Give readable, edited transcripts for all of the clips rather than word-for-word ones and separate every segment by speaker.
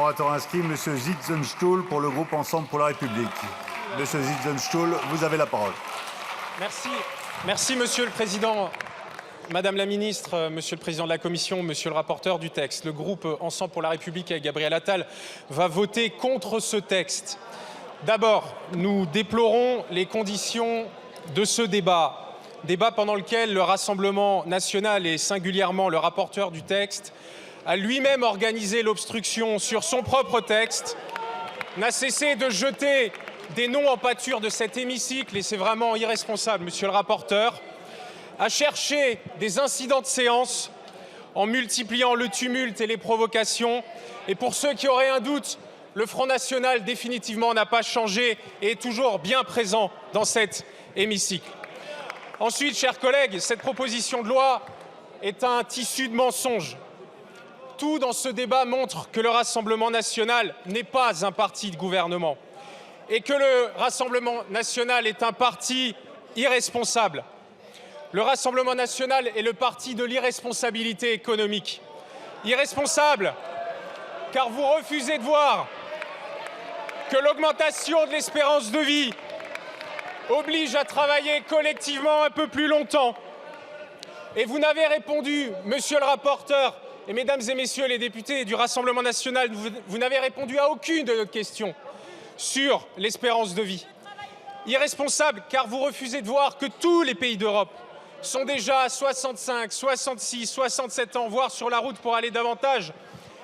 Speaker 1: orateur inscrit, M. Zitzenstuhl, pour le groupe Ensemble pour la République. M. Zitzenstuhl, vous avez la parole.
Speaker 2: Merci, Monsieur le Président. Madame la Ministre, Monsieur le Président de la Commission, Monsieur le rapporteur du texte, le groupe Ensemble pour la République avec Gabriel Attal va voter contre ce texte. D'abord, nous déplorons les conditions de ce débat pendant lequel le Rassemblement national et singulièrement le rapporteur du texte a lui-même organisé l'obstruction sur son propre texte, n'a cessé de jeter des noms en pâture de cet hémicycle, et c'est vraiment irresponsable, monsieur le rapporteur, a cherché des incidents de séance en multipliant le tumulte et les provocations. Et pour ceux qui auraient un doute, le Front National définitivement n'a pas changé et est toujours bien présent dans cet hémicycle. Ensuite, chers collègues, cette proposition de loi est un tissu de mensonges. Tout dans ce débat montre que le Rassemblement national n'est pas un parti de gouvernement et que le Rassemblement national est un parti irresponsable. Le Rassemblement national est le parti de l'irresponsabilité économique. Irresponsable, car vous refusez de voir que l'augmentation de l'espérance de vie oblige à travailler collectivement un peu plus longtemps. Et vous n'avez répondu, monsieur le rapporteur, et mesdames et messieurs les députés du Rassemblement national, vous n'avez répondu à aucune de nos questions sur l'espérance de vie. Irresponsable, car vous refusez de voir que tous les pays d'Europe sont déjà à 65, 66, 67 ans, voire sur la route pour aller davantage,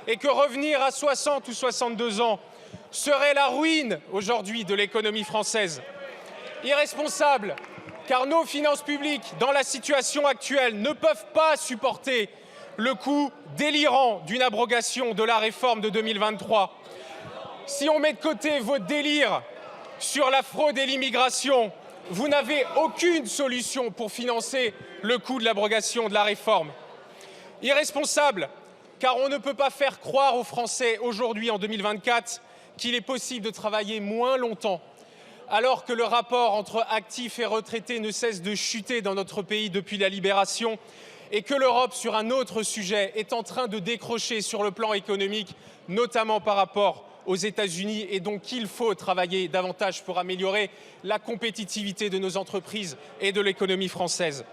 Speaker 2: et que revenir à 60 ou 62 ans serait la ruine aujourd'hui de l'économie française. Irresponsable, car nos finances publiques, dans la situation actuelle, ne peuvent pas supporter le coût délirant d'une abrogation de la réforme de 2023. Si on met de côté vos délires sur la fraude et l'immigration, vous n'avez aucune solution pour financer le coût de l'abrogation de la réforme. Irresponsable, car on ne peut pas faire croire aux Français aujourd'hui, en 2024, qu'il est possible de travailler moins longtemps, alors que le rapport entre actifs et retraités ne cesse de chuter dans notre pays depuis la libération et que l'Europe, sur un autre sujet, est en train de décrocher sur le plan économique, notamment par rapport aux États-Unis, et donc il faut travailler davantage pour améliorer la compétitivité de nos entreprises et de l'économie française.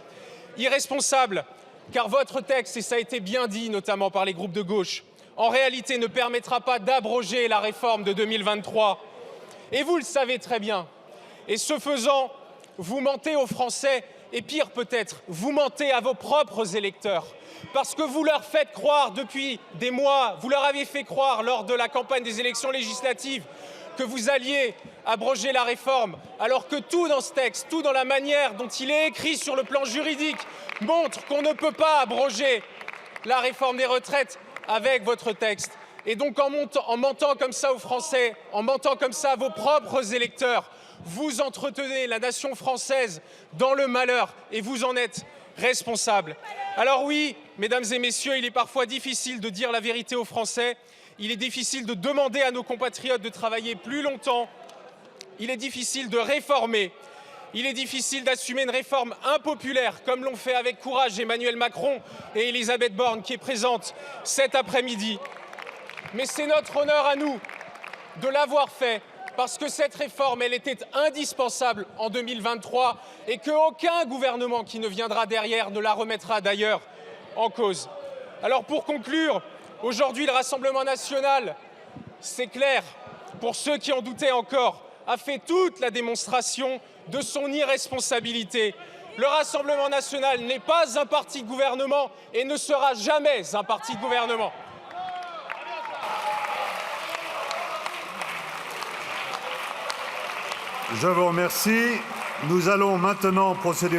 Speaker 2: Irresponsable, car votre texte, et ça a été bien dit notamment par les groupes de gauche, en réalité ne permettra pas d'abroger la réforme de 2023. Et vous le savez très bien. Et ce faisant, vous mentez aux Français et pire peut-être, vous mentez à vos propres électeurs. Parce que vous leur faites croire depuis des mois, vous leur avez fait croire lors de la campagne des élections législatives que vous alliez abroger la réforme, alors que tout dans ce texte, tout dans la manière dont il est écrit sur le plan juridique, montre qu'on ne peut pas abroger la réforme des retraites avec votre texte. Et donc en mentant comme ça aux Français, en mentant comme ça à vos propres électeurs, vous entretenez la nation française dans le malheur et vous en êtes responsable. Alors oui, mesdames et messieurs, il est parfois difficile de dire la vérité aux Français, il est difficile de demander à nos compatriotes de travailler plus longtemps, il est difficile de réformer, il est difficile d'assumer une réforme impopulaire comme l'ont fait avec courage Emmanuel Macron et Elisabeth Borne qui est présente cet après-midi. Mais c'est notre honneur à nous de l'avoir fait parce que cette réforme, elle était indispensable en 2023 et qu'aucun gouvernement qui ne viendra derrière ne la remettra d'ailleurs en cause. Alors pour conclure, aujourd'hui le Rassemblement national, c'est clair, pour ceux qui en doutaient encore, a fait toute la démonstration de son irresponsabilité. Le Rassemblement national n'est pas un parti de gouvernement et ne sera jamais un parti de gouvernement.
Speaker 1: Je vous remercie. Nous allons maintenant procéder